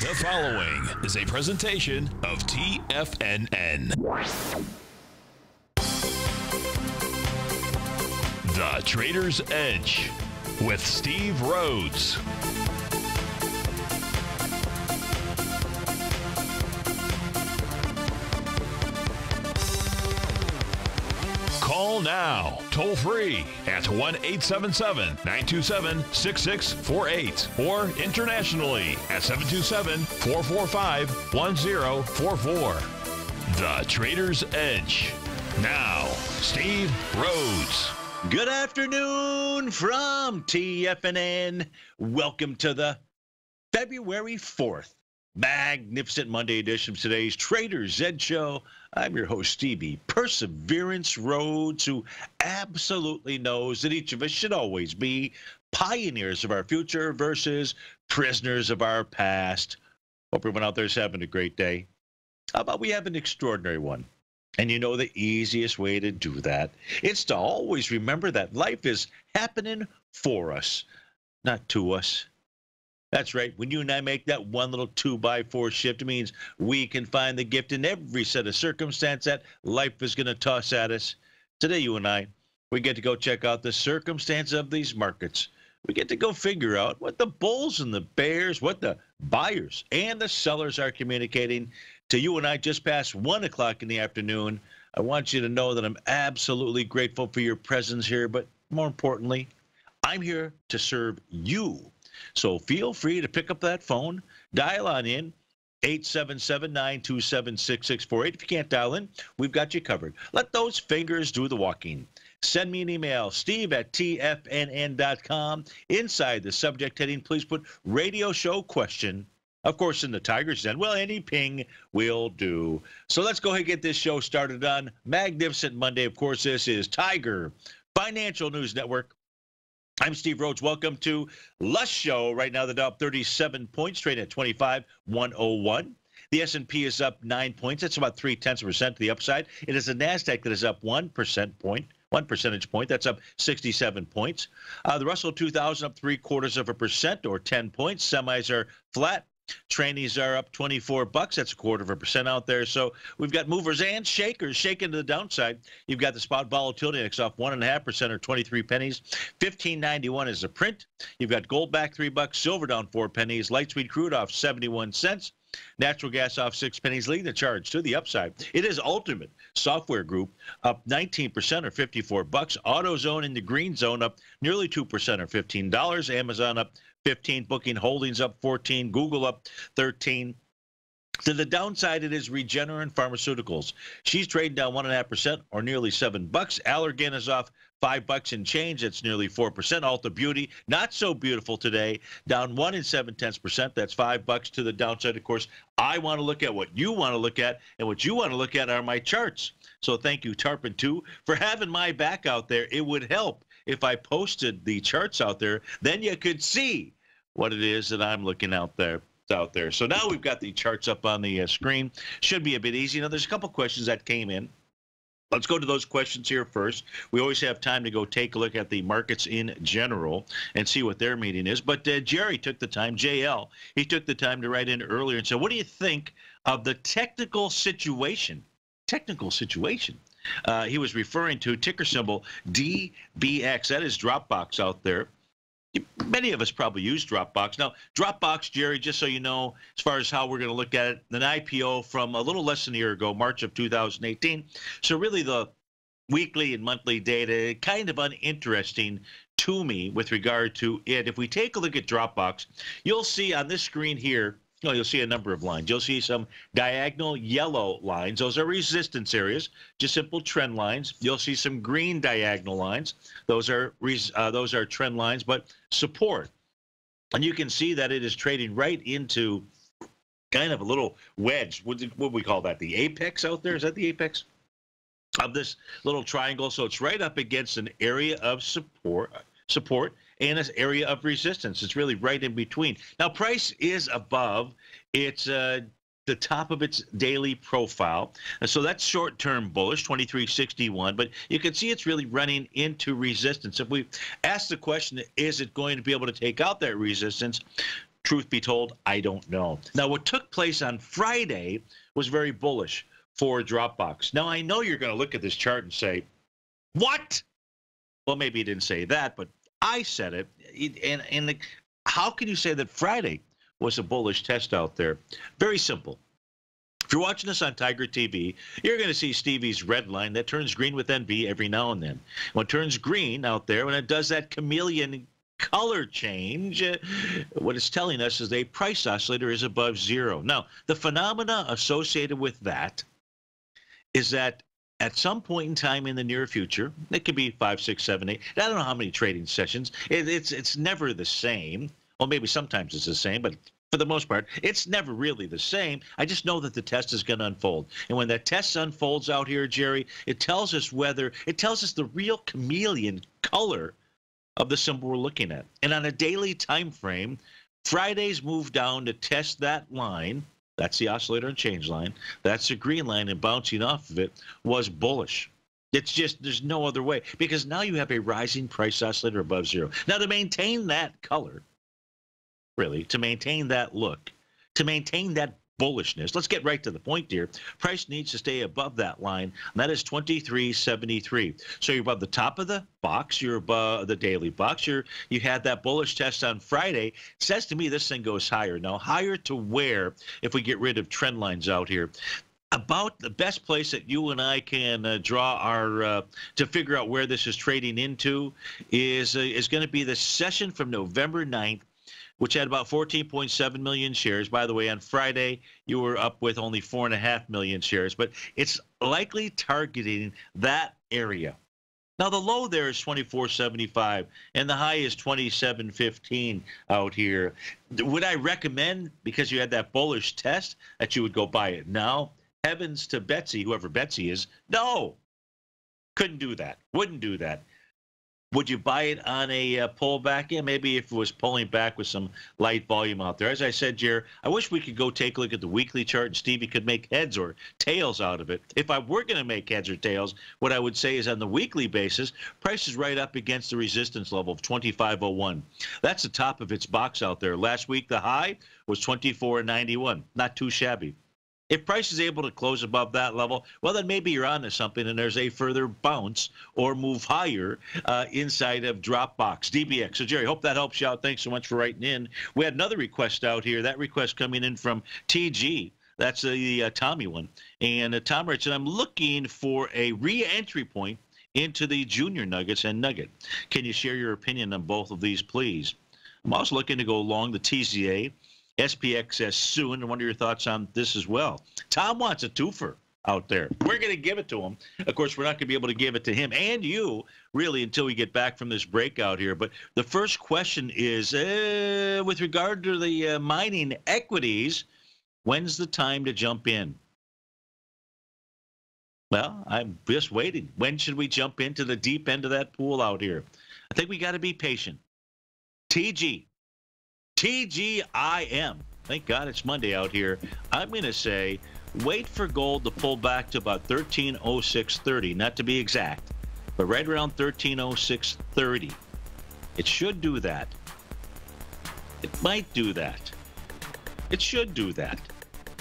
The following is a presentation of TFNN. The Trader's Edge with Steve Rhodes. Call now, toll free at 1-877-927-6648 or internationally at 727-445-1044. The Trader's Edge. Now, Steve Rhodes. Good afternoon from TFNN. Welcome to the February 4th magnificent Monday edition of today's Trader's Edge Show. I'm your host, Stevie Perseverance Rhodes, who absolutely knows that each of us should always be pioneers of our future versus prisoners of our past. Hope everyone out there is having a great day. How about we have an extraordinary one? And you know the easiest way to do that? It's to always remember that life is happening for us, not to us. That's right. When you and I make that one little 2x4 shift, it means we can find the gift in every set of circumstance that life is going to toss at us. Today, you and I, we get to go check out the circumstance of these markets. We get to go figure out what the bulls and the bears, what the buyers and the sellers are communicating to you and I just past 1 o'clock in the afternoon. I want you to know that I'm absolutely grateful for your presence here, but more importantly, I'm here to serve you. So feel free to pick up that phone, dial on in, 877-927-6648. If you can't dial in, we've got you covered. Let those fingers do the walking. Send me an email, steve@tfnn.com. Inside the subject heading, please put radio show question. Of course, in the Tiger's Den, well, any ping will do. So let's go ahead and get this show started on Magnificent Monday. Of course, this is Tiger Financial News Network. I'm Steve Rhodes. Welcome to Lush Show. Right now, the Dow up 37 points, trading at 25,101. The S&P is up 9 points. That's about 0.3% to the upside. It is the NASDAQ that is up 1 percentage point. That's up 67 points. The Russell 2000 up 0.75% or 10 points. Semis are flat. Trannies are up $24. That's 0.25% out there. So we've got movers and shakers shaking to the downside. You've got the spot volatility index off 1.5% or 23 pennies. 1591 is the print. You've got gold back $3, silver down 4 pennies, light sweet crude off 71 cents. Natural gas off 6 pennies, leading the charge to the upside. It is Ultimate Software Group up 19% or $54. AutoZone in the green zone up nearly 2% or $15. Amazon up 15, Booking Holdings up 14, Google up 13. To the downside, it is Regeneron Pharmaceuticals. She's trading down 1.5% or nearly $7. Allergan is off $5 and change. That's nearly 4%. Ulta Beauty, not so beautiful today, down 1 7/10%. That's $5 to the downside. Of course, I want to look at what you want to look at, and what you want to look at are my charts. So thank you, Tarpon 2, for having my back out there. It would help if I posted the charts out there. Then you could see what it is that I'm looking out there. So now we've got the charts up on the screen. Should be a bit easy. Now, there's a couple questions that came in. Let's go to those questions here first. We always have time to go take a look at the markets in general and see what their meeting is. But Jerry took the time, JL, he took the time to write in earlier and said, what do you think of the technical situation? He was referring to ticker symbol DBX. That is Dropbox out there. Many of us probably use Dropbox. Now, Dropbox, Jerry, just so you know, as far as how we're going to look at it, an IPO from a little less than a year ago, March of 2018. So really the weekly and monthly data, kind of uninteresting to me with regard to it. If we take a look at Dropbox, you'll see on this screen here, you'll see a number of lines. You'll see some diagonal yellow lines. Those are resistance areas, just simple trend lines. You'll see some green diagonal lines. Those are trend lines, but support. And you can see that it is trading right into kind of a little wedge. What do we call that? The apex out there? Is that the apex of this little triangle? So it's right up against an area of support and an area of resistance. It's really right in between. Now, price is above its the top of its daily profile. And so that's short-term bullish, 2361, but you can see it's really running into resistance. If we ask the question, is it going to be able to take out that resistance? Truth be told, I don't know. Now, what took place on Friday was very bullish for Dropbox. Now, I know you're going to look at this chart and say, what? Well, maybe you didn't say that, but I said it. How can you say that Friday was a bullish test out there? Very simple. If you're watching this on Tiger TV, you're going to see Stevie's red line that turns green with NB every now and then. When it turns green out there, when it does that chameleon color change, what it's telling us is a price oscillator is above zero. Now, the phenomena associated with that is that at some point in time in the near future, it could be 5, 6, 7, 8. I don't know how many trading sessions. It's never the same. Well, maybe sometimes it's the same, but for the most part, it's never really the same. I just know that the test is going to unfold. And when that test unfolds out here, Jerry, it tells us the real chameleon color of the symbol we're looking at. And on a daily time frame, Friday's move down to test that line. That's the oscillator and change line. That's the green line, and bouncing off of it was bullish. It's just, there's no other way, because now you have a rising price oscillator above zero. Now, to maintain that color, really, to maintain that look, to maintain that bullishness, let's get right to the point here. Price needs to stay above that line, and that is 23.73. So you're above the top of the box, you're above the daily box. You had that bullish test on Friday. It says to me this thing goes higher. Now, higher to where if we get rid of trend lines out here? About the best place that you and I can draw our to figure out where this is trading into is going to be the session from November 9th, which had about 14.7 million shares. By the way, on Friday, you were up with only 4.5 million shares, but it's likely targeting that area. Now, the low there is 24.75, and the high is 27.15 out here. Would I recommend, because you had that bullish test, that you would go buy it now? Heavens to Betsy, whoever Betsy is, no. Couldn't do that. Wouldn't do that. Would you buy it on a pullback? Yeah, maybe if it was pulling back with some light volume out there. As I said, Jer, I wish we could go take a look at the weekly chart and Stevie could make heads or tails out of it. If I were going to make heads or tails, what I would say is on the weekly basis, price is right up against the resistance level of 25.01. That's the top of its box out there. Last week, the high was 24.91. Not too shabby. If price is able to close above that level, well, then maybe you're onto something and there's a further bounce or move higher inside of Dropbox, DBX. So, Jerry, hope that helps you out. Thanks so much for writing in. We had another request out here. That request coming in from TG. That's the Tommy one. And Tom writes, I'm looking for a re-entry point into the junior nuggets and nugget. Can you share your opinion on both of these, please? I'm also looking to go along the TZA. SPXS soon, and what are your thoughts on this as well? Tom wants a twofer out there. We're going to give it to him. Of course, we're not going to be able to give it to him and you, really, until we get back from this breakout here. But the first question is, with regard to the mining equities, when's the time to jump in? Well, I'm just waiting. When should we jump into the deep end of that pool out here? I think we got to be patient. TGIM. Thank God it's Monday out here. I'm going to say wait for gold to pull back to about 1306.30, not to be exact, but right around 1306.30. It should do that. It might do that. It should do that.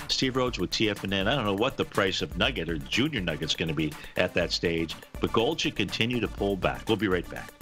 Steve Rhodes with TFNN. I don't know what the price of nugget or junior nugget's going to be at that stage, but gold should continue to pull back. We'll be right back.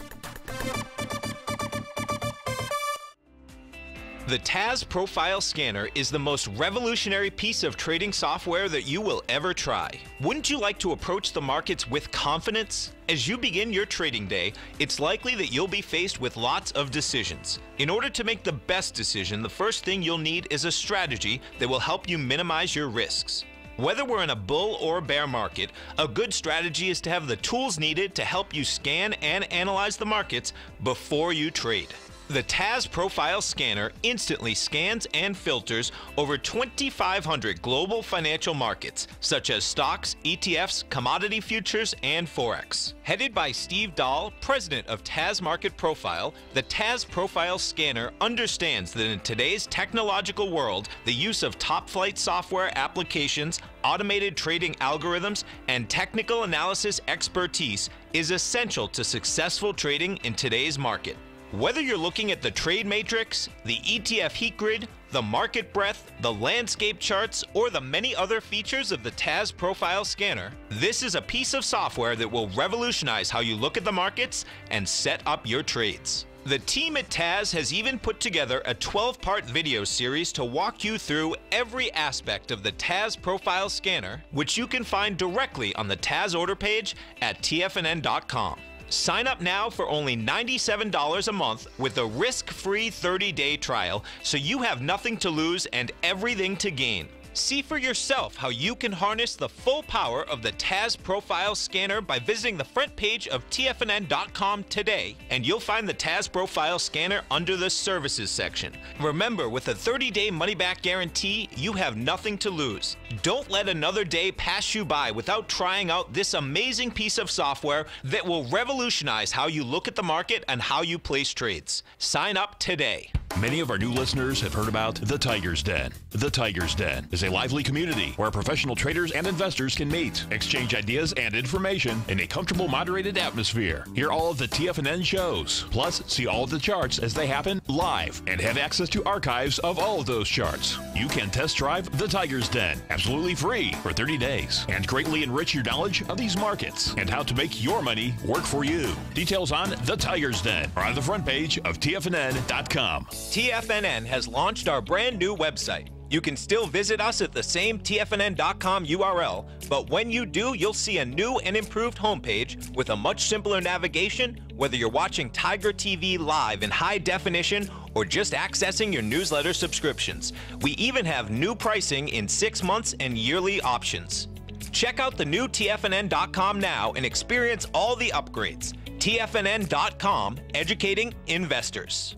The TAS Profile Scanner is the most revolutionary piece of trading software that you will ever try. Wouldn't you like to approach the markets with confidence? As you begin your trading day, it's likely that you'll be faced with lots of decisions. In order to make the best decision, the first thing you'll need is a strategy that will help you minimize your risks. Whether we're in a bull or bear market, a good strategy is to have the tools needed to help you scan and analyze the markets before you trade. The TAS Profile Scanner instantly scans and filters over 2,500 global financial markets, such as stocks, ETFs, commodity futures, and Forex. Headed by Steve Dahl, president of TAS Market Profile, the TAS Profile Scanner understands that in today's technological world, the use of top-flight software applications, automated trading algorithms, and technical analysis expertise is essential to successful trading in today's market. Whether you're looking at the trade matrix, the ETF heat grid, the market breadth, the landscape charts, or the many other features of the TAS Profile Scanner, this is a piece of software that will revolutionize how you look at the markets and set up your trades. The team at TAS has even put together a 12-part video series to walk you through every aspect of the TAS Profile Scanner, which you can find directly on the TAS order page at TFNN.com. Sign up now for only $97 a month with a risk-free 30-day trial, so you have nothing to lose and everything to gain. See for yourself how you can harness the full power of the TAS Profile Scanner by visiting the front page of TFNN.com today, and you'll find the TAS Profile Scanner under the Services section. Remember, with a 30-day money-back guarantee, you have nothing to lose. Don't let another day pass you by without trying out this amazing piece of software that will revolutionize how you look at the market and how you place trades. Sign up today. Many of our new listeners have heard about the Tiger's Den. The Tiger's Den is a lively community where professional traders and investors can meet, exchange ideas and information in a comfortable, moderated atmosphere. Hear all of the TFNN shows, plus see all of the charts as they happen live and have access to archives of all of those charts. You can test drive the Tiger's Den absolutely free for 30 days and greatly enrich your knowledge of these markets and how to make your money work for you. Details on the Tiger's Den are on the front page of TFNN.com. TFNN has launched our brand new website. You can still visit us at the same TFNN.com URL, but when you do, you'll see a new and improved homepage with a much simpler navigation, whether you're watching TigerTV live in high definition or just accessing your newsletter subscriptions. We even have new pricing in 6 months and yearly options. Check out the new TFNN.com now and experience all the upgrades. TFNN.com, educating investors.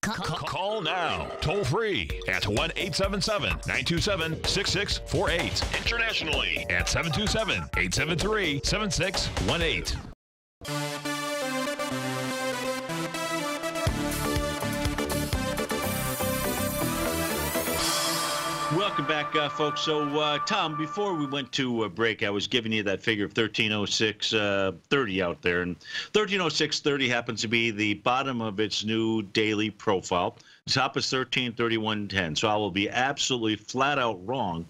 Call now, toll free at 1-877-927-6648. Internationally at 727-873-7618. Welcome back, folks. So, Tom, before we went to break, I was giving you that figure of 1306.30 out there, and 1306.30 happens to be the bottom of its new daily profile. The top is 1331.10. So I will be absolutely flat out wrong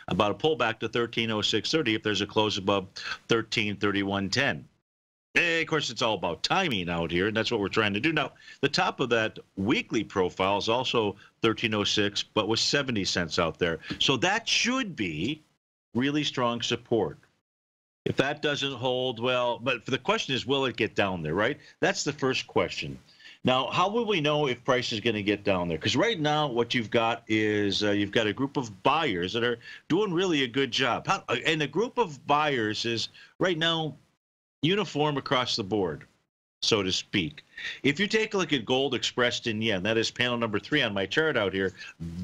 about a pullback to 1306.30 if there's a close above 1331.10. Of course, it's all about timing out here, and that's what we're trying to do. Now, the top of that weekly profile is also 1306, but with 70 cents out there. So that should be really strong support. If that doesn't hold, well, but the question is, will it get down there, right? That's the first question. Now, how will we know if price is going to get down there? Because right now, what you've got is you've got a group of buyers that are doing really a good job. And a group of buyers is right now uniform across the board, so to speak. If you take a look at gold expressed in yen, that is panel number 3 on my chart out here,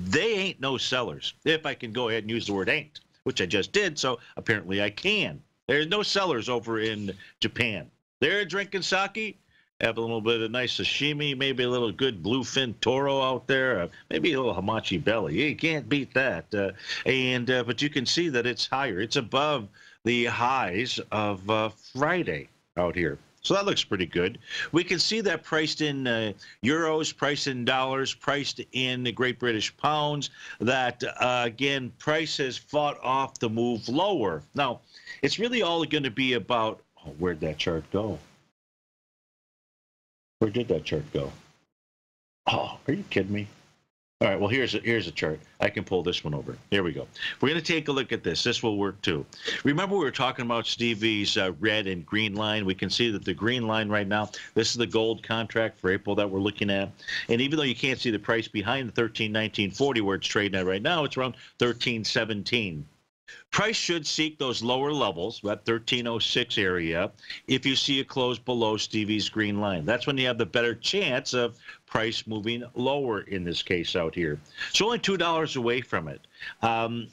they ain't no sellers. If I can go ahead and use the word ain't, which I just did, so apparently I can. There's no sellers over in Japan. They're drinking sake, have a little bit of nice sashimi, maybe a little good bluefin toro out there, maybe a little hamachi belly. You can't beat that. But you can see that it's higher. It's above the highs of Friday out here. So that looks pretty good. We can see that priced in euros, priced in dollars, priced in the Great British pounds, that, again, price has fought off the move lower. Now, it's really all going to be about, oh, where'd that chart go? Where did that chart go? Oh, are you kidding me? All right, well, here's a chart. I can pull this one over. There we go. We're going to take a look at this. This will work, too. Remember we were talking about Stevie's red and green line? We can see that the green line right now, this is the gold contract for April that we're looking at. And even though you can't see the price behind the 1319.40 where it's trading at right now, it's around 1317. Price should seek those lower levels, that 1306 area, if you see it close below Stevie's green line. That's when you have the better chance of price moving lower in this case out here. It's only $2 away from it.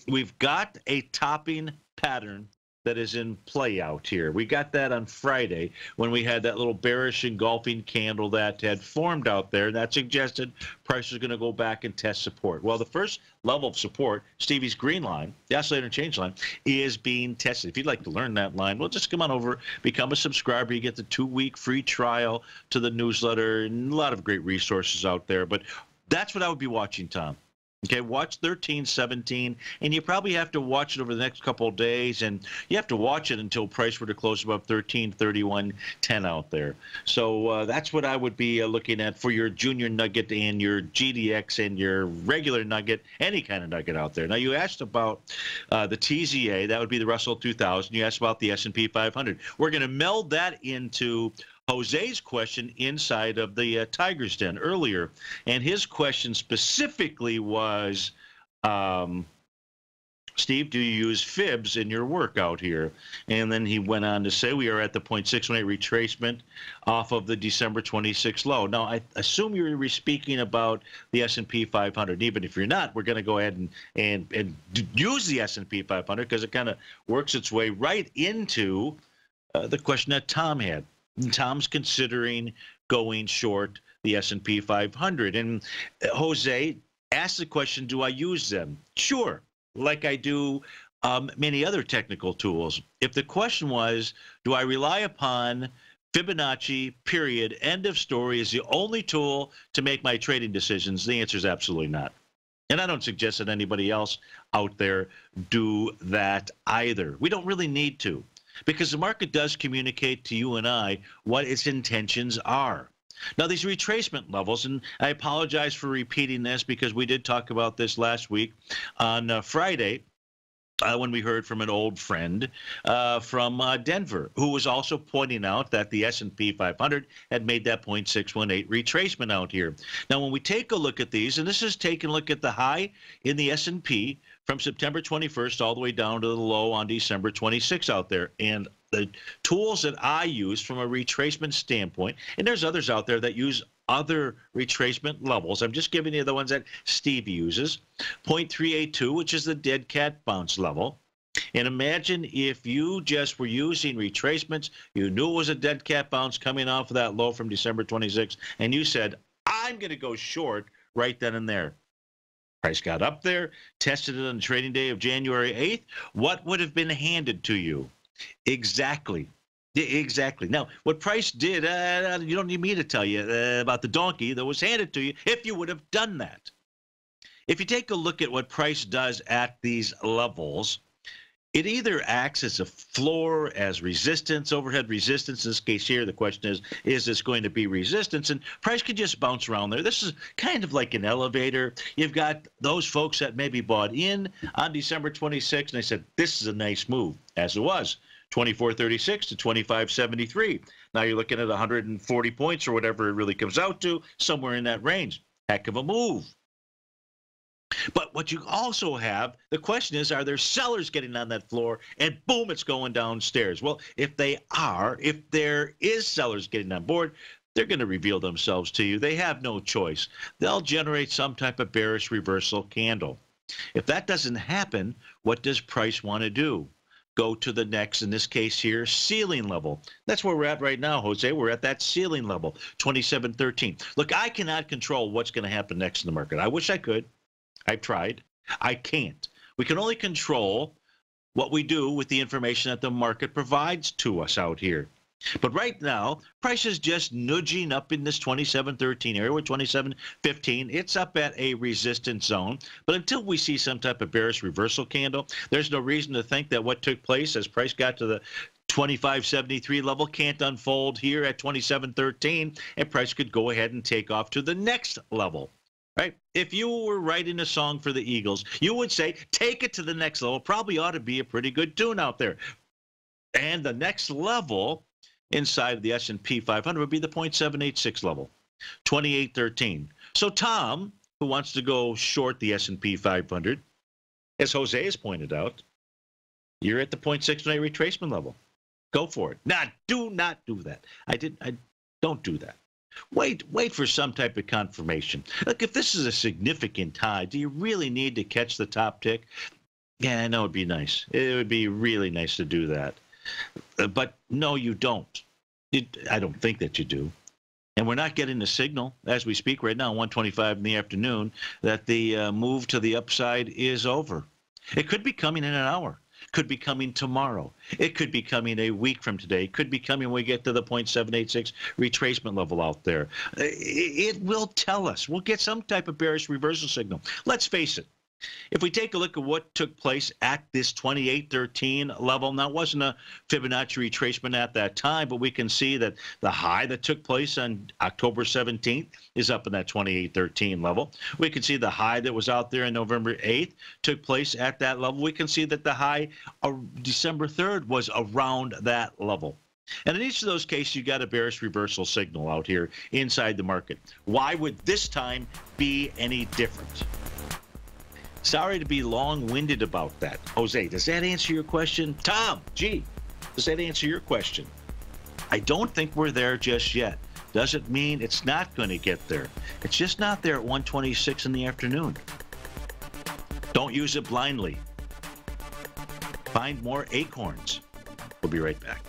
We've got a topping pattern that is in play out here. We got that on Friday when we had that little bearish engulfing candle that had formed out there. That suggested price was going to go back and test support. Well, the first level of support, Stevie's green line, the oscillator change line, is being tested. If you'd like to learn that line, well, just come on over, become a subscriber. You get the 2-week free trial to the newsletter, and a lot of great resources out there. But that's what I would be watching, Tom. Okay, watch 13.17, and you probably have to watch it over the next couple of days, and you have to watch it until price were to close above 13.31.10 out there. So that's what I would be looking at for your junior nugget and your GDX and your regular nugget, any kind of nugget out there. Now, you asked about the TZA. That would be the Russell 2000. You asked about the S&P 500. We're going to meld that into Jose's question inside of the Tiger's Den earlier, and his question specifically was, Steve, do you use fibs in your workout here? And then he went on to say we are at the 0.618 retracement off of the December 26 low. Now, I assume you're speaking about the S&P 500. Even if you're not, we're going to go ahead and use the S&P 500 because it kind of works its way right into the question that Tom had. Tom's considering going short the S&P 500. And Jose asked the question, do I use them? Sure, like I do many other technical tools. If the question was, do I rely upon Fibonacci, period, end of story, is the only tool to make my trading decisions? The answer is absolutely not. And I don't suggest that anybody else out there do that either. We don't really need to, because the market does communicate to you and I what its intentions are. Now, these retracement levels, and I apologize for repeating this because we did talk about this last week on Friday when we heard from an old friend from Denver, who was also pointing out that the S&P 500 had made that 0.618 retracement out here. Now, when we take a look at these, and this is taking a look at the high in the S&P from September 21st all the way down to the low on December 26 out there. And the tools that I use from a retracement standpoint, and there's others out there that use other retracement levels. I'm just giving you the ones that Steve uses. 0.382, which is the dead cat bounce level. And imagine if you just were using retracements, you knew it was a dead cat bounce coming off of that low from December 26, and you said, I'm going to go short right then and there. Price got up there, tested it on the trading day of January 8th. What would have been handed to you? Exactly. Exactly. Now, what price did, you don't need me to tell you about the donkey that was handed to you if you would have done that. If you take a look at what price does at these levels, it either acts as a floor, as resistance, overhead resistance. In this case here, the question is this going to be resistance? And price could just bounce around there. This is kind of like an elevator. You've got those folks that maybe bought in on December 26, and they said, this is a nice move, as it was. 24.36 to 25.73. Now you're looking at 140 points or whatever it really comes out to, somewhere in that range. Heck of a move. But what you also have, the question is, are there sellers getting on that floor? And boom, it's going downstairs. Well, if there is sellers getting on board, they're going to reveal themselves to you. They have no choice. They'll generate some type of bearish reversal candle. If that doesn't happen, what does price want to do? Go to the next, in this case here, ceiling level. That's where we're at right now, Jose. We're at that ceiling level, 27.13. Look, I cannot control what's going to happen next in the market. I wish I could. I've tried. I can't. We can only control what we do with the information that the market provides to us out here. But right now, price is just nudging up in this 27.13 area, with 27.15. It's up at a resistance zone. But until we see some type of bearish reversal candle, there's no reason to think that what took place as price got to the 25.73 level can't unfold here at 27.13, and price could go ahead and take off to the next level. Right? If you were writing a song for the Eagles, you would say, take it to the next level. Probably ought to be a pretty good tune out there. And the next level inside of the S&P 500 would be the 0.786 level, 28.13. So Tom, who wants to go short the S&P 500, as Jose has pointed out, you're at the 0.618 retracement level. Go for it. Do not do that. I don't do that. Wait for some type of confirmation. Look, if this is a significant high, do you really need to catch the top tick? Yeah, I know it'd be nice. It would be really nice to do that. But no, you don't. I don't think that you do. And we're not getting the signal as we speak right now, 1:25 in the afternoon, that the move to the upside is over. It could be coming in an hour. Could be coming tomorrow. It could be coming a week from today. It could be coming when we get to the 0.786 retracement level out there. It will tell us. We'll get some type of bearish reversal signal. Let's face it. If we take a look at what took place at this 2813 level, now it wasn't a Fibonacci retracement at that time, but we can see that the high that took place on October 17th is up in that 2813 level. We can see the high that was out there on November 8th took place at that level. We can see that the high of December 3rd was around that level. And in each of those cases, you got a bearish reversal signal out here inside the market. Why would this time be any different? Sorry to be long-winded about that. Jose, does that answer your question? Tom, G, does that answer your question? I don't think we're there just yet. Doesn't mean it's not going to get there. It's just not there at 1:26 in the afternoon. Don't use it blindly. Find more acorns. We'll be right back.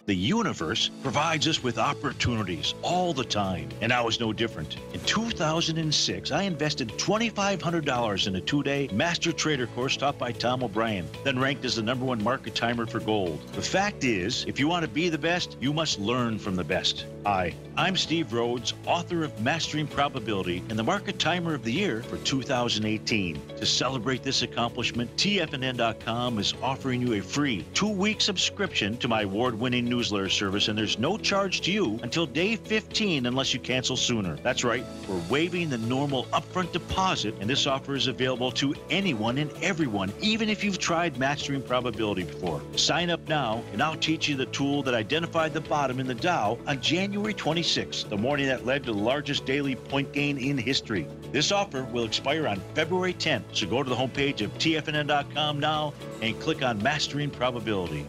The universe provides us with opportunities all the time, and I was no different. In 2006, I invested $2,500 in a 2-day master trader course taught by Tom O'Brien, then ranked as the #1 market timer for gold. The fact is, if you want to be the best, you must learn from the best. Hi, I'm Steve Rhodes, author of Mastering Probability and the Market Timer of the Year for 2018. To celebrate this accomplishment, TFNN.com is offering you a free 2-week subscription to my award-winning newsletter service, and there's no charge to you until day 15 unless you cancel sooner. That's right, we're waiving the normal upfront deposit, and this offer is available to anyone and everyone, even if you've tried Mastering Probability before. Sign up now, and I'll teach you the tool that identified the bottom in the Dow on January 26th, the morning that led to the largest daily point gain in history. This offer will expire on February 10th, so go to the homepage of TFNN.com now and click on Mastering Probability.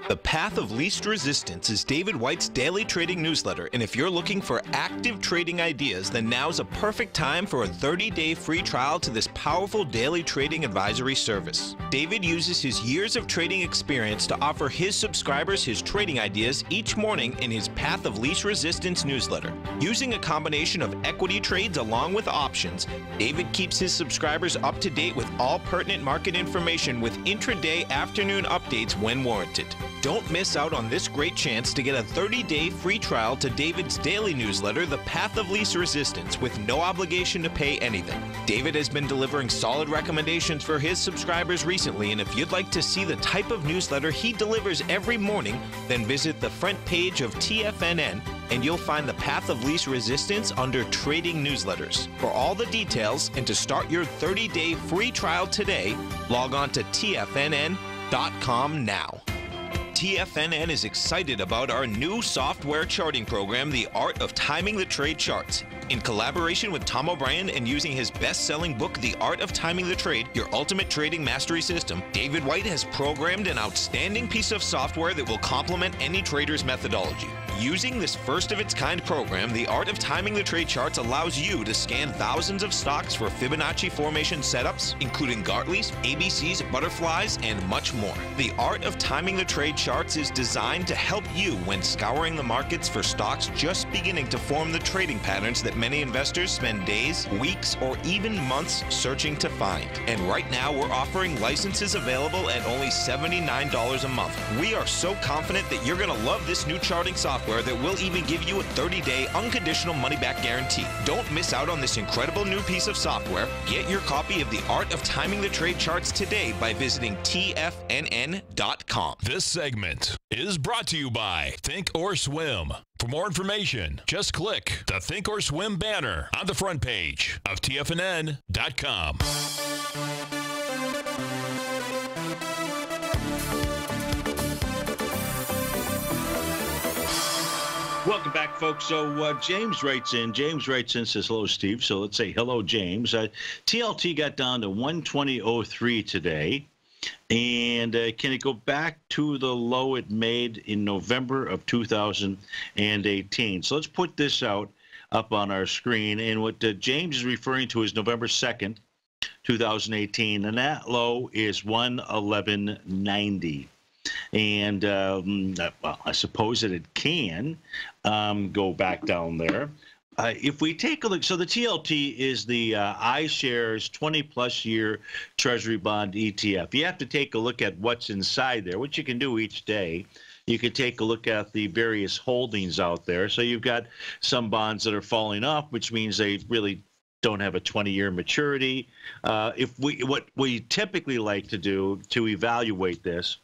The Path of Least Resistance is David White's daily trading newsletter, and if you're looking for active trading ideas, then now's a perfect time for a 30-day free trial to this powerful daily trading advisory service. David uses his years of trading experience to offer his subscribers his trading ideas each morning in his Path of Least Resistance newsletter. Using a combination of equity trades along with options, David keeps his subscribers up to date with all pertinent market information with intraday afternoon updates when warranted. Don't miss out on this great chance to get a 30-day free trial to David's daily newsletter, The Path of Least Resistance, with no obligation to pay anything. David has been delivering solid recommendations for his subscribers recently, and if you'd like to see the type of newsletter he delivers every morning, then visit the front page of TFNN and you'll find the Path of Least Resistance under Trading Newsletters. For all the details and to start your 30-day free trial today, log on to TFNN.com now. TFNN is excited about our new software charting program, The Art of Timing the Trade Charts. In collaboration with Tom O'Brien and using his best-selling book, The Art of Timing the Trade, Your Ultimate Trading Mastery System, David White has programmed an outstanding piece of software that will complement any trader's methodology. Using this first-of-its-kind program, The Art of Timing the Trade Charts allows you to scan thousands of stocks for Fibonacci formation setups, including Gartley's, ABC's, butterflies, and much more. The Art of Timing the Trade Charts is designed to help you when scouring the markets for stocks just beginning to form the trading patterns that many investors spend days, weeks, or even months searching to find. And right now, we're offering licenses available at only $79 a month. We are so confident that you're going to love this new charting software that will even give you a 30-day unconditional money-back guarantee. Don't miss out on this incredible new piece of software. Get your copy of The Art of Timing the Trade Charts today by visiting TFNN.com. This segment is brought to you by Think or Swim. For more information, just click the Think or Swim banner on the front page of TFNN.com. Welcome back, folks. So James writes in, says, hello, Steve. So let's say hello, James. TLT got down to 120.03 today. And can it go back to the low it made in November of 2018? So let's put this out. up on our screen. And what James is referring to is November 2nd, 2018, and that low is 111.90. And, well, I suppose that it can go back down there. If we take a look, so the TLT is the iShares 20-plus year Treasury bond ETF. You have to take a look at what's inside there, which you can do each day. You can take a look at the various holdings out there. So you've got some bonds that are falling off, which means they really don't have a 20-year maturity. What we typically like to do to evaluate this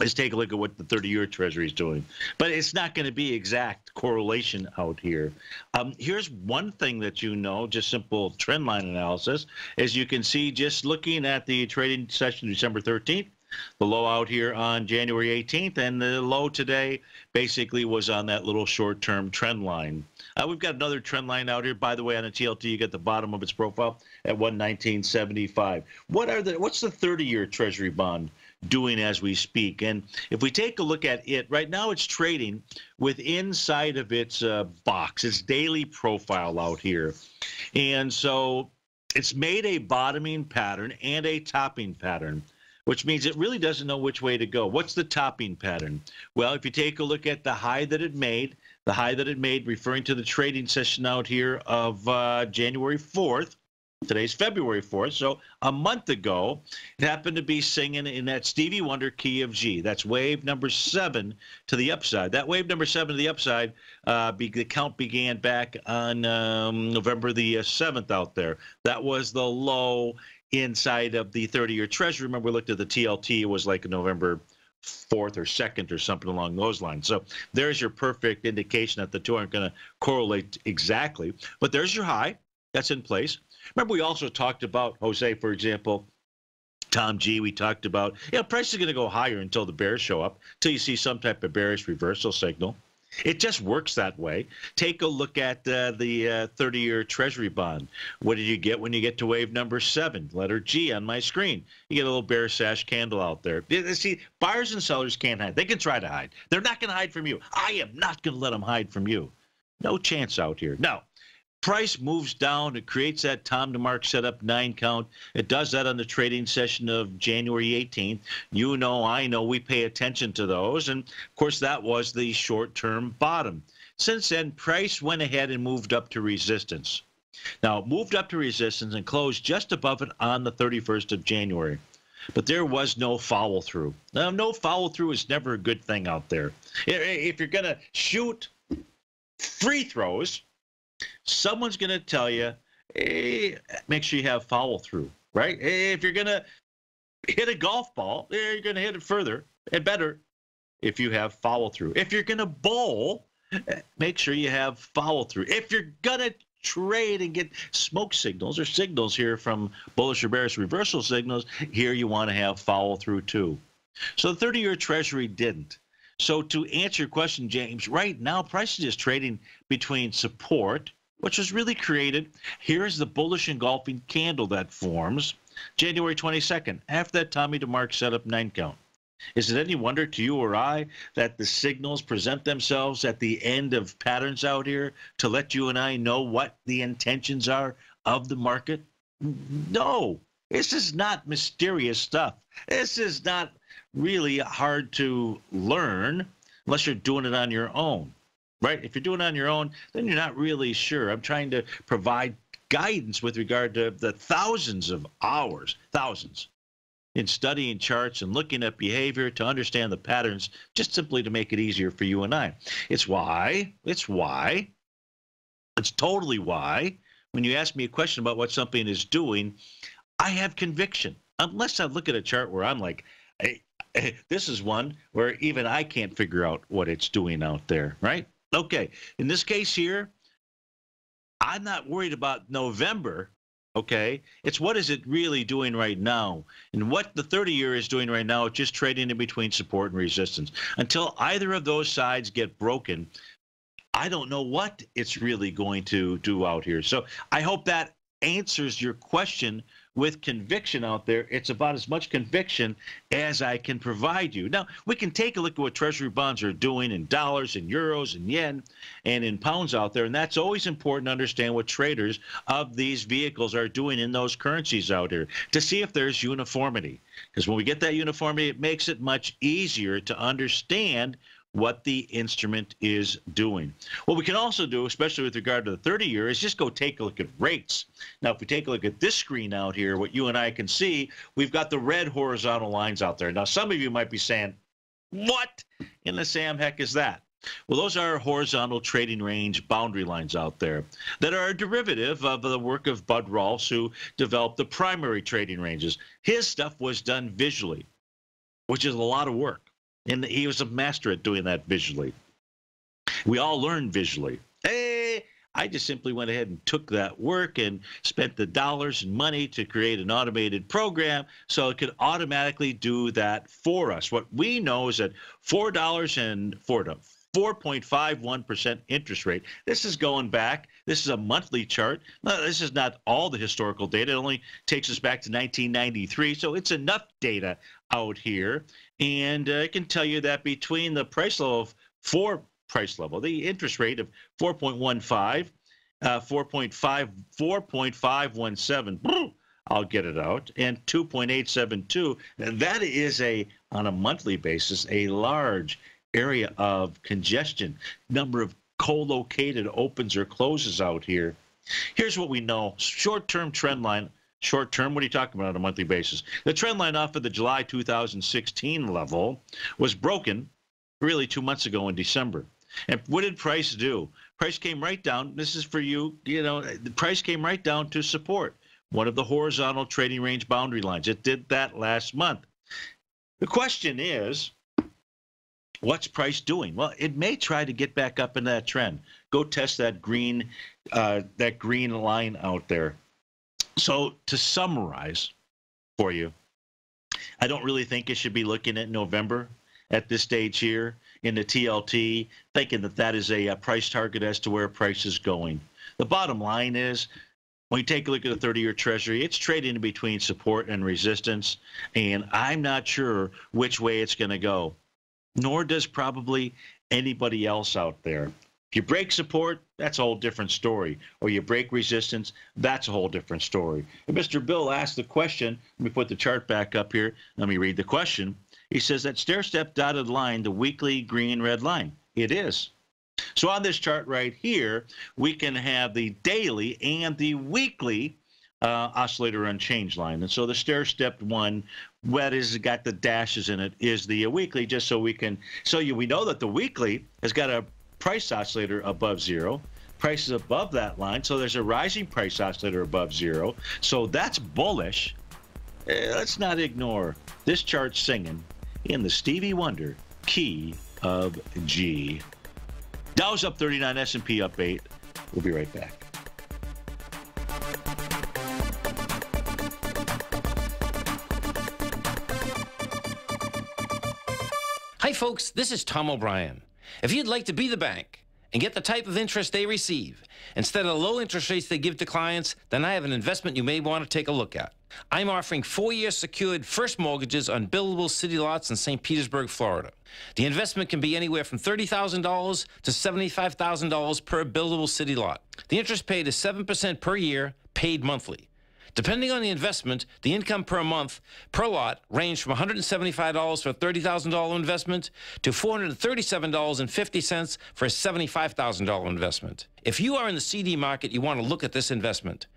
is take a look at what the 30-year Treasury is doing. But it's not going to be exact correlation out here. Here's one thing that you know, just simple trend line analysis. As you can see, just looking at the trading session December 13th, the low out here on January 18th, and the low today basically was on that little short-term trend line. We've got another trend line out here. By the way, on a TLT, you get the bottom of its profile at 119.75. What's the 30-year Treasury bond doing as we speak? And if we take a look at it, right now it's trading with inside of its box, its daily profile out here. And so it's made a bottoming pattern and a topping pattern, which means it really doesn't know which way to go. What's the topping pattern? Well, if you take a look at the high that it made, referring to the trading session out here of January 4th, today's February 4th, so a month ago, it happened to be singing in that Stevie Wonder key of G. That's wave number 7 to the upside. That wave number 7 to the upside, the count began back on November the 7th out there. That was the low inside of the 30-year Treasury. Remember, we looked at the TLT. It was like November 4th or 2nd or something along those lines. So there's your perfect indication that the two aren't going to correlate exactly. But there's your high. That's in place. Remember, we also talked about, Jose, for example, Tom G, we talked about, price is going to go higher until the bears show up, until you see some type of bearish reversal signal. It just works that way. Take a look at the 30-year Treasury bond. What did you get when you get to wave number 7, letter G on my screen? You get a little bear sash candle out there. See, buyers and sellers can't hide. They can try to hide. They're not going to hide from you. I am not going to let them hide from you. No chance out here. No. Price moves down. It creates that Tom DeMark setup 9 count. It does that on the trading session of January 18th. You know, I know, we pay attention to those. And, of course, that was the short-term bottom. Since then, price went ahead and moved up to resistance. Now, it moved up to resistance and closed just above it on the 31st of January. But there was no follow-through. Now, no follow-through is never a good thing out there. If you're going to shoot free throws, someone's going to tell you, hey, make sure you have follow-through, right? If you're going to hit a golf ball, you're going to hit it further and better if you have follow-through. If you're going to bowl, make sure you have follow-through. If you're going to trade and get smoke signals or signals here from bullish or bearish reversal signals, here you want to have follow-through too. So the 30-year Treasury didn't. So to answer your question, James, right now price is just trading between support, which was really created. Here's the bullish engulfing candle that forms January 22nd, after that Tommy DeMark setup 9 count. Is it any wonder to you or I that the signals present themselves at the end of patterns out here to let you and I know what the intentions are of the market? No, this is not mysterious stuff. This is not really hard to learn unless you're doing it on your own, right? If you're doing it on your own, then you're not really sure. I'm trying to provide guidance with regard to the thousands of hours, in studying charts and looking at behavior to understand the patterns, just simply to make it easier for you and I. It's totally why, when you ask me a question about what something is doing, I have conviction. Unless I look at a chart where I'm like, hey, this is one where even I can't figure out what it's doing out there, right? Okay, in this case here, I'm not worried about November, okay? It's what is it really doing right now? And what the 30-year is doing right now is just trading in between support and resistance. Until either of those sides get broken, I don't know what it's really going to do out here. So I hope that answers your question with conviction out there, it's about as much conviction as I can provide you. Now, we can take a look at what Treasury bonds are doing in dollars and euros and yen and in pounds out there, and that's always important to understand what traders of these vehicles are doing in those currencies out here to see if there's uniformity. Because when we get that uniformity, it makes it much easier to understand what the instrument is doing. What we can also do, especially with regard to the 30-year, is just go take a look at rates. Now, if we take a look at this screen out here, what you and I can see, we've got the red horizontal lines out there. Now, some of you might be saying, what in the Sam heck is that? Well, those are horizontal trading range boundary lines out there that are a derivative of the work of Bud Rolfs, who developed the primary trading ranges. His stuff was done visually, which is a lot of work. And he was a master at doing that visually. We all learn visually. Hey, I just simply went ahead and took that work and spent the dollars and money to create an automated program so it could automatically do that for us. What we know is that $4.51% interest rate. This is going back. This is a monthly chart. Now, this is not all the historical data. It only takes us back to 1993. So it's enough data out here. And it can tell you that between the price level of the interest rate of 4.15, 4.517, I'll get it out, and 2.872. That is on a monthly basis, a large area of congestion, number of co-located opens or closes out here. Here's what we know. Short-term trend line. Short-term, what are you talking about on a monthly basis? The trend line off of the July 2016 level was broken really 2 months ago in December. And what did price do? Price came right down. This is for you. The price came right down to support one of the horizontal trading range boundary lines. It did that last month. The question is, what's price doing? Well, it may try to get back up in that trend. Go test that green line out there. So to summarize for you, I don't really think it should be looking at November at this stage here in the TLT, thinking that that is a price target as to where price is going. The bottom line is, when you take a look at the 30-year Treasury, it's trading in between support and resistance, and I'm not sure which way it's going to go, nor does probably anybody else out there. If you break support, that's a whole different story. Or you break resistance, that's a whole different story. And Mr. Bill asked the question, let me put the chart back up here. Let me read the question. He says that stair-step dotted line, the weekly green-red line. It is. So on this chart right here, we can have the daily and the weekly oscillator unchanged line. And so the stair-stepped one, what is got the dashes in it, is the weekly, just so we can, we know that the weekly has got a price oscillator above zero. Price is above that line, so there's a rising price oscillator above zero. So that's bullish. Let's not ignore this chart singing in the Stevie Wonder key of G. Dow's up 39, S&P up 8. We'll be right back. Hi, folks. This is Tom O'Brien. If you'd like to be the bank and get the type of interest they receive instead of the low interest rates they give to clients, then I have an investment you may want to take a look at. I'm offering 4-year secured first mortgages on buildable city lots in St. Petersburg, Florida. The investment can be anywhere from $30,000 to $75,000 per buildable city lot. The interest paid is 7% per year, paid monthly. Depending on the investment, the income per month per lot ranged from $175 for a $30,000 investment to $437.50 for a $75,000 investment. If you are in the CD market, you want to look at this investment.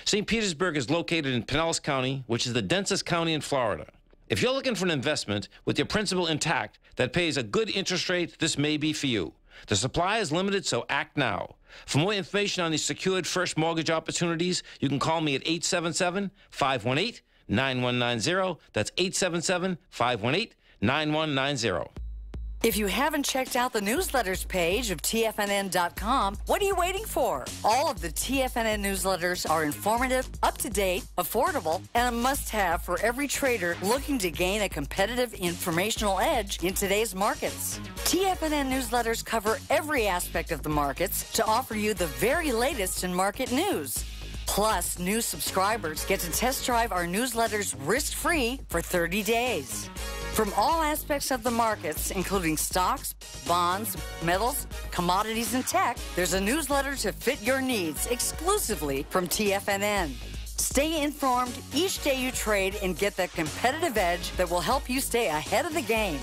St. Petersburg is located in Pinellas County, which is the densest county in Florida. If you're looking for an investment with your principal intact that pays a good interest rate, this may be for you. The supply is limited, so act now. For more information on these secured first mortgage opportunities, you can call me at 877-518-9190. That's 877-518-9190. If you haven't checked out the newsletters page of TFNN.com, what are you waiting for? All of the TFNN newsletters are informative, up-to-date, affordable, and a must-have for every trader looking to gain a competitive informational edge in today's markets. TFNN newsletters cover every aspect of the markets to offer you the very latest in market news. Plus, new subscribers get to test drive our newsletters risk-free for 30 days. From all aspects of the markets, including stocks, bonds, metals, commodities, and tech, there's a newsletter to fit your needs exclusively from TFNN. Stay informed each day you trade and get that competitive edge that will help you stay ahead of the game.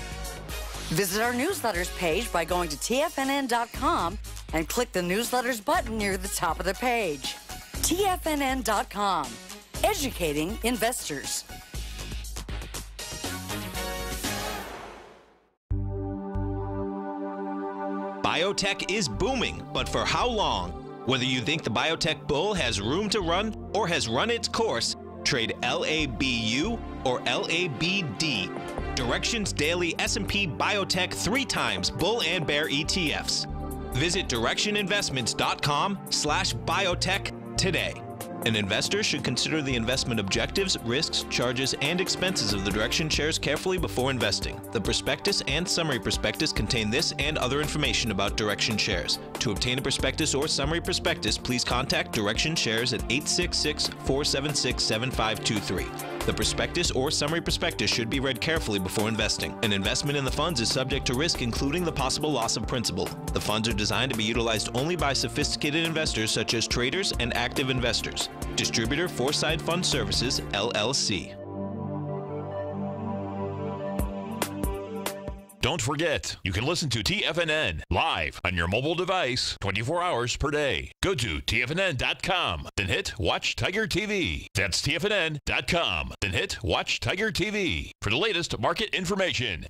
Visit our newsletters page by going to TFNN.com and click the newsletters button near the top of the page. TFNN.com, educating investors. Biotech is booming, but for how long? Whether you think the biotech bull has room to run or has run its course, trade LABU or LABD. Directions Daily S&P Biotech 3 times bull and bear ETFs. Visit directioninvestments.com/biotech today. An investor should consider the investment objectives, risks, charges, and expenses of the Direction shares carefully before investing. The prospectus and summary prospectus contain this and other information about Direction shares. To obtain a prospectus or summary prospectus, please contact Direction shares at 866-476-7523. The prospectus or summary prospectus should be read carefully before investing. An investment in the funds is subject to risk, including the possible loss of principal. The funds are designed to be utilized only by sophisticated investors such as traders and active investors. Distributor Foreside Fund Services, LLC. Don't forget, you can listen to TFNN live on your mobile device 24 hours per day. Go to TFNN.com, then hit Watch Tiger TV. That's TFNN.com, then hit Watch Tiger TV for the latest market information.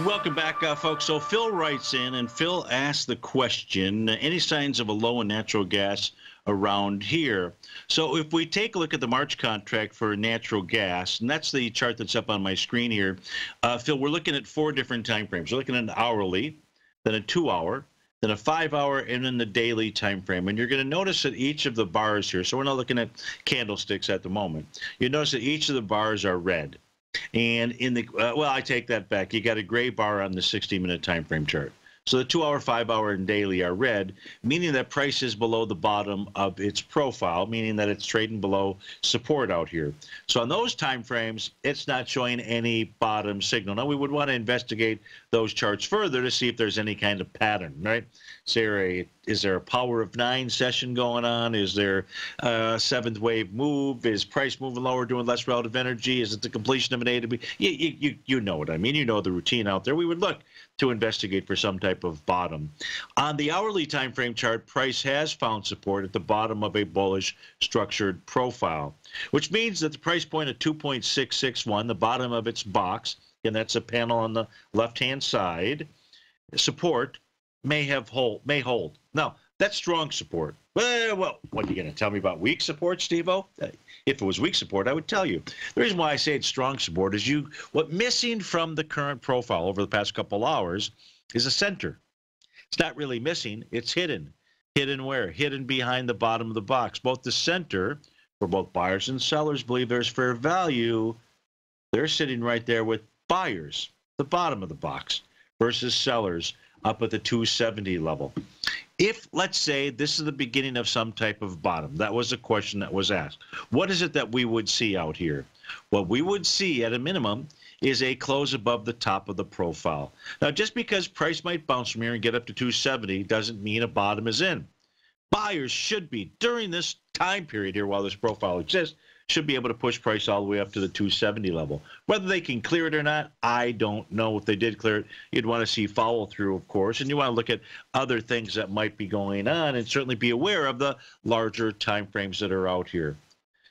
Welcome back, folks. So Phil writes in, and Phil asks the question, any signs of a low in natural gas around here? So if we take a look at the March contract for natural gas, and that's the chart that's up on my screen here, Phil, we're looking at 4 different time frames. We're looking at an hourly, then a 2-hour, then a 5-hour, and then the daily time frame. And you're going to notice that each of the bars here, so we're not looking at candlesticks at the moment, you notice that each of the bars are red. And in the well, I take that back. You got a gray bar on the 60-minute time frame chart. So the 2-hour, 5-hour, and daily are red, meaning that price is below the bottom of its profile, meaning that it's trading below support out here. So on those time frames, it's not showing any bottom signal. Now, we would want to investigate those charts further to see if there's any kind of pattern, right? Is there a power of 9 session going on? Is there a 7th wave move? Is price moving lower, doing less relative energy? Is it the completion of an A to B? You know what I mean. You know the routine out there. We would look to investigate for some type of bottom. On the hourly time frame chart, price has found support at the bottom of a bullish structured profile, which means that the price point at 2.661, the bottom of its box, and that's a panel on the left-hand side, support may hold. Now, that's strong support. Well, what are you going to tell me about weak support, Steve-O? If it was weak support, I would tell you. The reason why I say it's strong support is what missing from the current profile over the past couple hours is a center. It's not really missing. It's hidden. Hidden where? Hidden behind the bottom of the box. Both the center, for both buyers and sellers, believe there's fair value. They're sitting right there with buyers, the bottom of the box, versus sellers up at the 270 level. If, let's say, this is the beginning of some type of bottom, that was a question that was asked. What is it that we would see out here? What we would see at a minimum is a close above the top of the profile. Now, just because price might bounce from here and get up to 270 doesn't mean a bottom is in. Buyers should be, during this time period here while this profile exists, should be able to push price all the way up to the 270 level. Whether they can clear it or not, I don't know. If they did clear it, you'd want to see follow through, of course, and you want to look at other things that might be going on and certainly be aware of the larger time frames that are out here.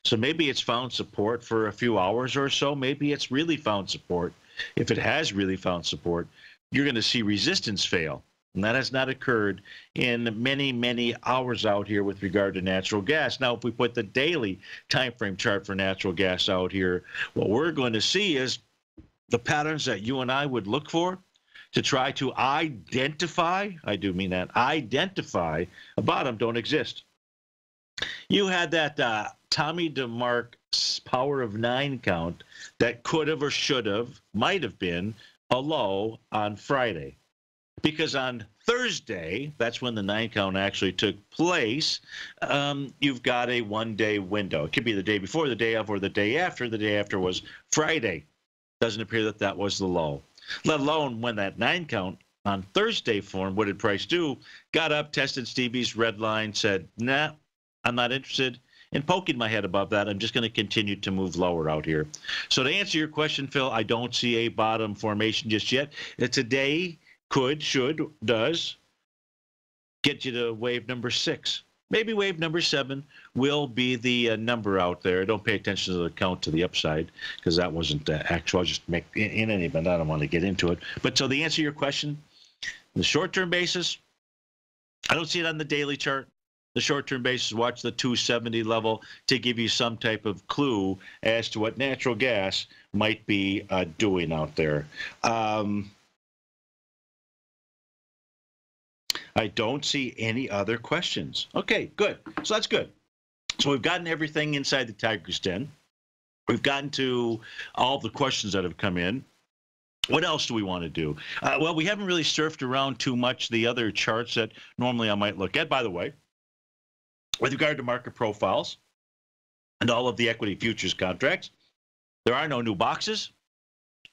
So maybe it's found support for a few hours or so. Maybe it's really found support. If it has really found support, you're going to see resistance fail. And that has not occurred in many, many hours out here with regard to natural gas. Now, if we put the daily time frame chart for natural gas out here, what we're going to see is the patterns that you and I would look for to try to identify, I do mean that, identify a bottom don't exist. You had that Tommy DeMark power of 9 count that could have or should have, might have been a low on Friday. Because on Thursday, that's when the 9 count actually took place, you've got a one-day window. It could be the day before, the day of, or the day after. The day after was Friday. Doesn't appear that that was the low. Let alone when that 9 count on Thursday formed, what did price do? Got up, tested Stevie's red line, said, nah, I'm not interested in poking my head above that. I'm just going to continue to move lower out here. So to answer your question, Phil, I don't see a bottom formation just yet. Today could, should, does get you to wave number 6. Maybe wave number 7 will be the number out there. Don't pay attention to the count to the upside because that wasn't actual. I'll just make in any event. I don't want to get into it. But so the answer to your question, the short-term basis, I don't see it on the daily chart. The short-term basis, watch the 270 level to give you some type of clue as to what natural gas might be doing out there. I don't see any other questions. Okay, good. So that's good. So we've gotten everything inside the Tiger's Den. We've gotten to all the questions that have come in. What else do we want to do? Well, we haven't really surfed around too much the other charts that normally I might look at. By the way, with regard to market profiles and all of the equity futures contracts, there are no new boxes.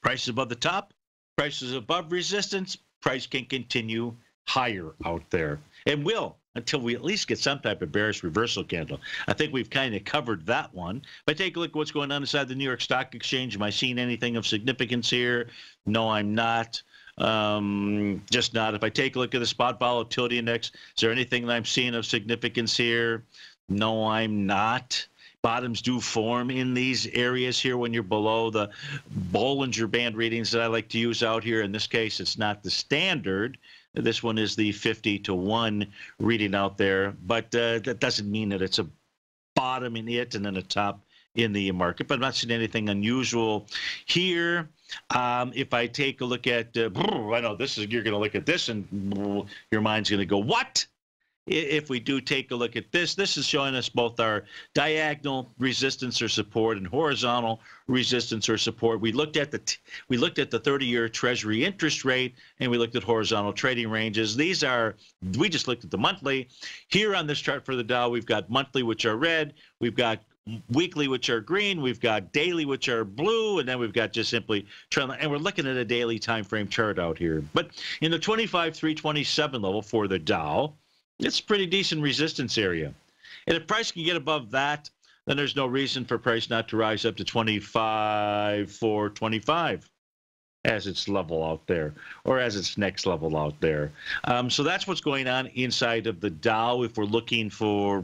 Prices above the top, prices above resistance, price can continue higher out there and will until we at least get some type of bearish reversal candle. I think we've kind of covered that one. If I take a look at what's going on inside the New York Stock Exchange, am I seeing anything of significance here? No, I'm not. Just not. If I take a look at the spot volatility index, is there anything that I'm seeing of significance here? No, I'm not. Bottoms do form in these areas here when you're below the Bollinger Band readings that I like to use out here. In this case, it's not the standard. This one is the 50-to-1 reading out there, but that doesn't mean that it's a bottom in it and then a top in the market. But I'm not seeing anything unusual here. If I take a look at, I know this is, you're going to look at this and your mind's going to go, what? If we do take a look at this, this is showing us both our diagonal resistance or support and horizontal resistance or support. We looked at the 30-year Treasury interest rate, and we looked at horizontal trading ranges. These are, we just looked at the monthly. Here on this chart for the Dow, we've got monthly, which are red. We've got weekly, which are green. We've got daily, which are blue, and then we've got just simply trend line. And we're looking at a daily time frame chart out here. But in the 25,327 level for the Dow, it's a pretty decent resistance area. And if price can get above that, then there's no reason for price not to rise up to 25,425 as its level out there, or as its next level out there. So that's what's going on inside of the Dow. If we're looking for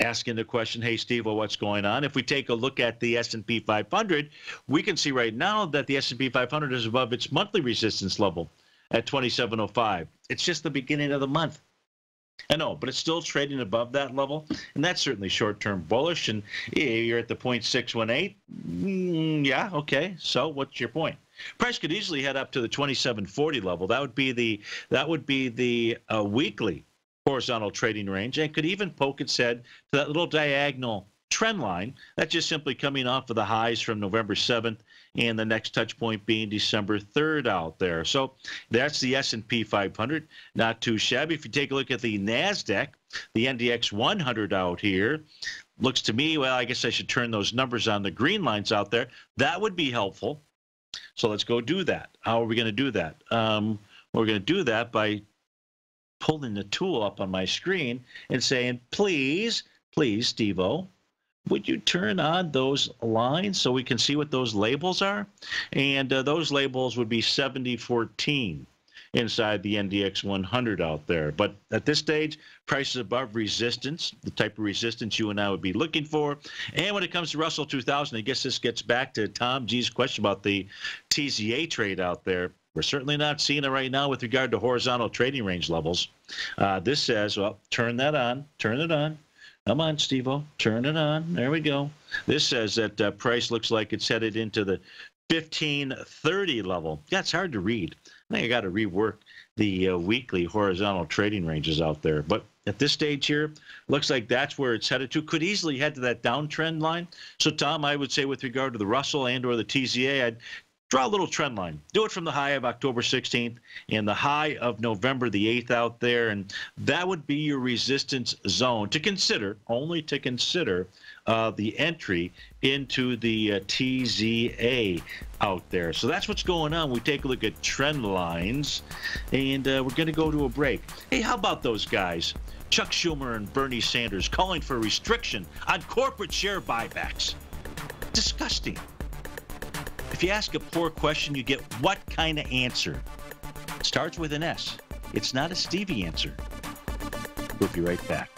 asking the question, hey, Steve, well, what's going on? If we take a look at the S&P 500, we can see right now that the S&P 500 is above its monthly resistance level at 2705. It's just the beginning of the month. I know, but it's still trading above that level, and that's certainly short-term bullish. And you're at the 0.618. Yeah, okay. So what's your point? Price could easily head up to the 2740 level. That would be the weekly horizontal trading range, and could even poke its head to that little diagonal trend line. That's just simply coming off of the highs from November 7th, and the next touch point being December 3rd out there. So that's the S&P 500. Not too shabby. If you take a look at the NASDAQ, the NDX 100 out here, looks to me, well, I guess I should turn those numbers on the green lines out there. That would be helpful. So let's go do that. How are we going to do that? We're going to do that by pulling the tool up on my screen and saying, please, Steve-O, would you turn on those lines so we can see what those labels are? And those labels would be 7014 inside the NDX 100 out there. But at this stage, prices above resistance, the type of resistance you and I would be looking for. And when it comes to Russell 2000, I guess this gets back to Tom G's question about the TZA trade out there. We're certainly not seeing it right now with regard to horizontal trading range levels. This says, well, turn that on, turn it on. Come on, Steve-O, turn it on. There we go. This says that price looks like it's headed into the 1530 level. Yeah, it's hard to read. I think I got to rework the weekly horizontal trading ranges out there. But at this stage here, looks like that's where it's headed to. Could easily head to that downtrend line. So, Tom, I would say with regard to the Russell and or the TZA, I'd Draw a little trend line. Do it from the high of October 16th and the high of November the 8th out there, and that would be your resistance zone to consider, only to consider the entry into the TZA out there. So that's what's going on. We take a look at trend lines, and we're going to go to a break. Hey, how about those guys? Chuck Schumer and Bernie Sanders calling for restriction on corporate share buybacks. Disgusting. If you ask a poor question, you get what kind of answer? It starts with an S. It's not a Stevie answer. We'll be right back.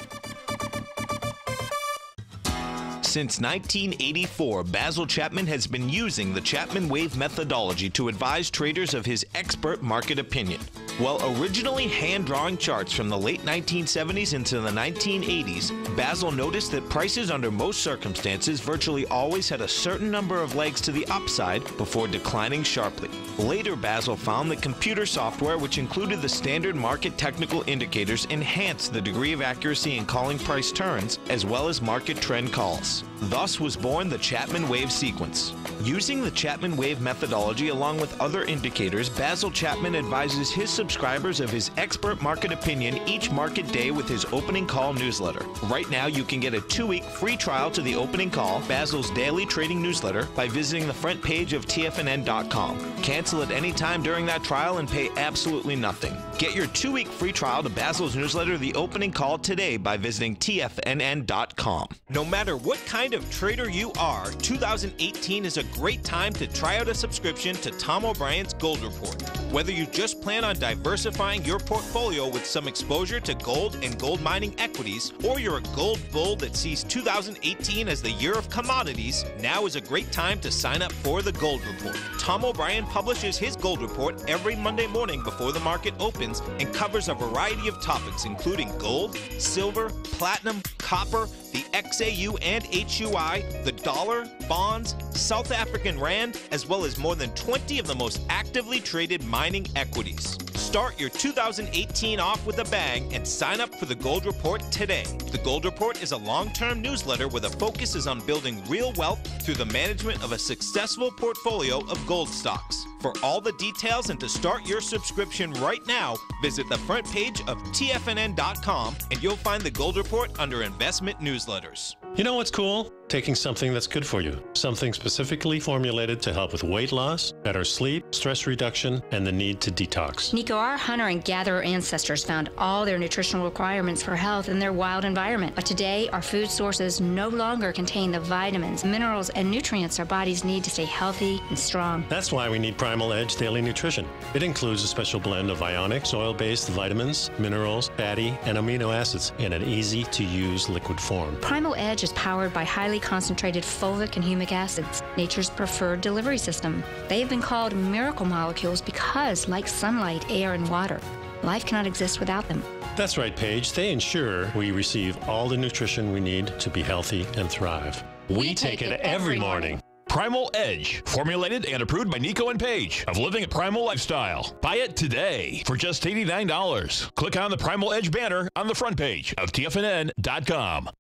Since 1984, Basil Chapman has been using the Chapman Wave methodology to advise traders of his expert market opinion. While originally hand-drawing charts from the late 1970s into the 1980s, Basil noticed that prices under most circumstances virtually always had a certain number of legs to the upside before declining sharply. Later, Basil found that computer software, which included the standard market technical indicators, enhanced the degree of accuracy in calling price turns, as well as market trend calls. Thus was born the Chapman Wave sequence. Using the Chapman Wave methodology along with other indicators, Basil Chapman advises his subscribers of his expert market opinion each market day with his opening call newsletter. Right now, you can get a 2-week free trial to the opening call, Basil's daily trading newsletter, by visiting the front page of TFNN.com. Cancel at any time during that trial and pay absolutely nothing. Get your 2-week free trial to Basil's newsletter, The Opening Call, today by visiting TFNN.com. No matter what kind of trader you are, 2018 is a great time to try out a subscription to Tom O'Brien's Gold Report. Whether you just plan on diversifying your portfolio with some exposure to gold and gold mining equities, or you're a gold bull that sees 2018 as the year of commodities, now is a great time to sign up for the Gold Report. Tom O'Brien publishes his Gold Report every Monday morning before the market opens and covers a variety of topics including gold, silver, platinum, copper, the XAU and HUI, the dollar, bonds, South African rand, as well as more than 20 of the most actively traded mining equities. Start your 2018 off with a bang and sign up for the Gold Report today. The Gold Report is a long-term newsletter where the focus is on building real wealth through the management of a successful portfolio of gold stocks. For all the details and to start your subscription right now, visit the front page of TFNN.com and you'll find the Gold Report under Investment Newsletters. You know what's cool? Taking something that's good for you. Something specifically formulated to help with weight loss, better sleep, stress reduction, and the need to detox. Nico, our hunter and gatherer ancestors found all their nutritional requirements for health in their wild environment. But today, our food sources no longer contain the vitamins, minerals, and nutrients our bodies need to stay healthy and strong. That's why we need Primal Edge Daily Nutrition. It includes a special blend of ionic, soil-based vitamins, minerals, fatty, and amino acids in an easy-to-use liquid form. Primal Edge is powered by highly concentrated fulvic and humic acids, nature's preferred delivery system. They have been called miracle molecules because, like sunlight, air, and water, life cannot exist without them. That's right, Paige. They ensure we receive all the nutrition we need to be healthy and thrive. We take it every morning. Primal Edge, formulated and approved by Nico and Paige of Living a Primal Lifestyle. Buy it today for just $89. Click on the Primal Edge banner on the front page of TFNN.com.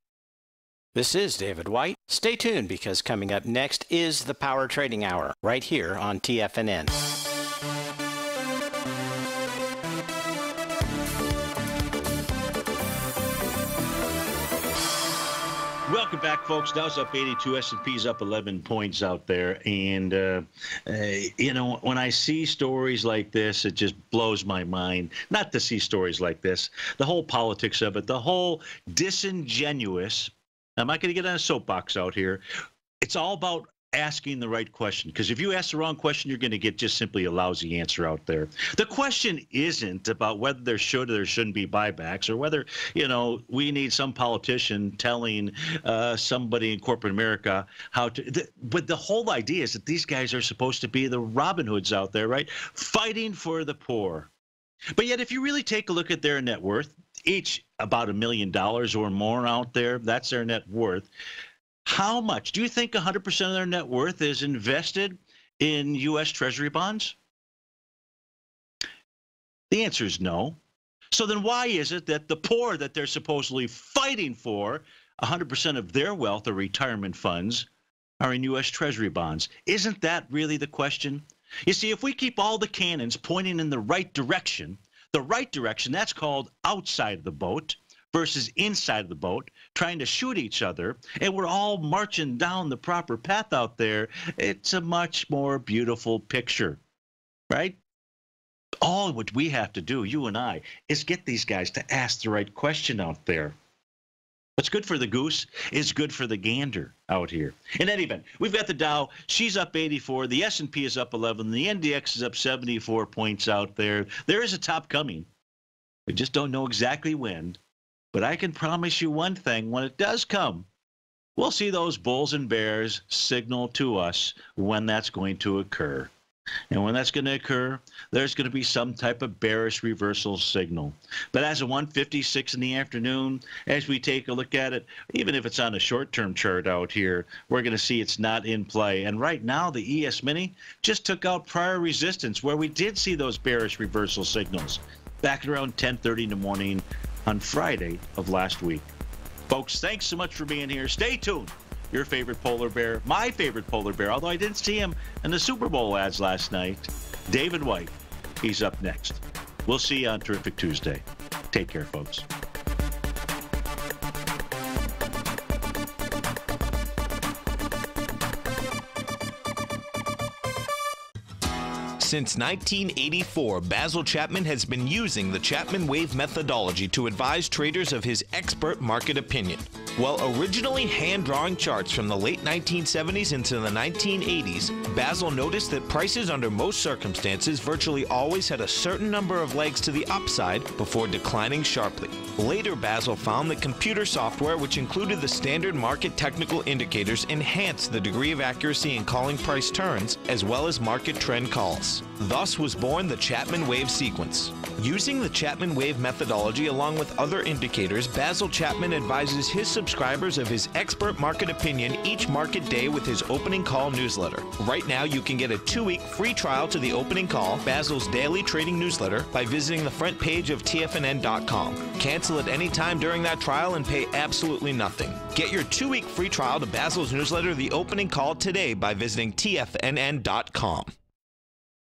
This is David White. Stay tuned because coming up next is the Power Trading Hour right here on TFNN. Welcome back, folks. Dow's up 82, S&P's up 11 points out there. And, you know, when I see stories like this, it just blows my mind. Not to see stories like this. The whole politics of it, the whole disingenuous. I'm not going to get on a soapbox out here. It's all about asking the right question, because if you ask the wrong question, you're going to get just simply a lousy answer out there. The question isn't about whether there should or there shouldn't be buybacks, or whether, you know, we need some politician telling somebody in corporate America how to. But the whole idea is that these guys are supposed to be the Robin Hoods out there, right? Fighting for the poor. But yet, if you really take a look at their net worth, each about $1 million or more out there, that's their net worth. How much? Do you think 100% of their net worth is invested in U.S. Treasury bonds? The answer is no. So then why is it that the poor that they're supposedly fighting for, 100% of their wealth or retirement funds are in U.S. Treasury bonds? Isn't that really the question? You see, if we keep all the cannons pointing in the right direction, that's called outside the boat versus inside the boat, trying to shoot each other, and we're all marching down the proper path out there, it's a much more beautiful picture, right? All what we have to do, you and I, is get these guys to ask the right question out there. What's good for the goose is good for the gander out here. In any event, we've got the Dow. She's up 84. The S&P is up 11. The NDX is up 74 points out there. There is a top coming. We just don't know exactly when. But I can promise you one thing. When it does come, we'll see those bulls and bears signal to us when that's going to occur. And when that's going to occur, there's going to be some type of bearish reversal signal. But as of 1:56 in the afternoon, as we take a look at it, even if it's on a short-term chart out here, we're going to see it's not in play. And right now, the ES Mini just took out prior resistance where we did see those bearish reversal signals back at around 10:30 in the morning on Friday of last week. Folks, thanks so much for being here. Stay tuned. Your favorite polar bear, my favorite polar bear, although I didn't see him in the Super Bowl ads last night, David White. He's up next. We'll see you on Terrific Tuesday. Take care, folks. Since 1984, Basil Chapman has been using the Chapman Wave methodology to advise traders of his expert market opinion. While originally hand-drawing charts from the late 1970s into the 1980s, Basil noticed that prices under most circumstances virtually always had a certain number of legs to the upside before declining sharply. Later, Basil found that computer software, which included the standard market technical indicators, enhanced the degree of accuracy in calling price turns, as well as market trend calls. Thus was born the Chapman Wave sequence. Using the Chapman Wave methodology along with other indicators, Basil Chapman advises his subscribers of his expert market opinion each market day with his opening call newsletter. Right now, you can get a 2-week free trial to the opening call, Basil's daily trading newsletter, by visiting the front page of TFNN.com. Cancel at any time during that trial and pay absolutely nothing. Get your 2-week free trial to Basil's newsletter, The Opening Call, today by visiting TFNN.com.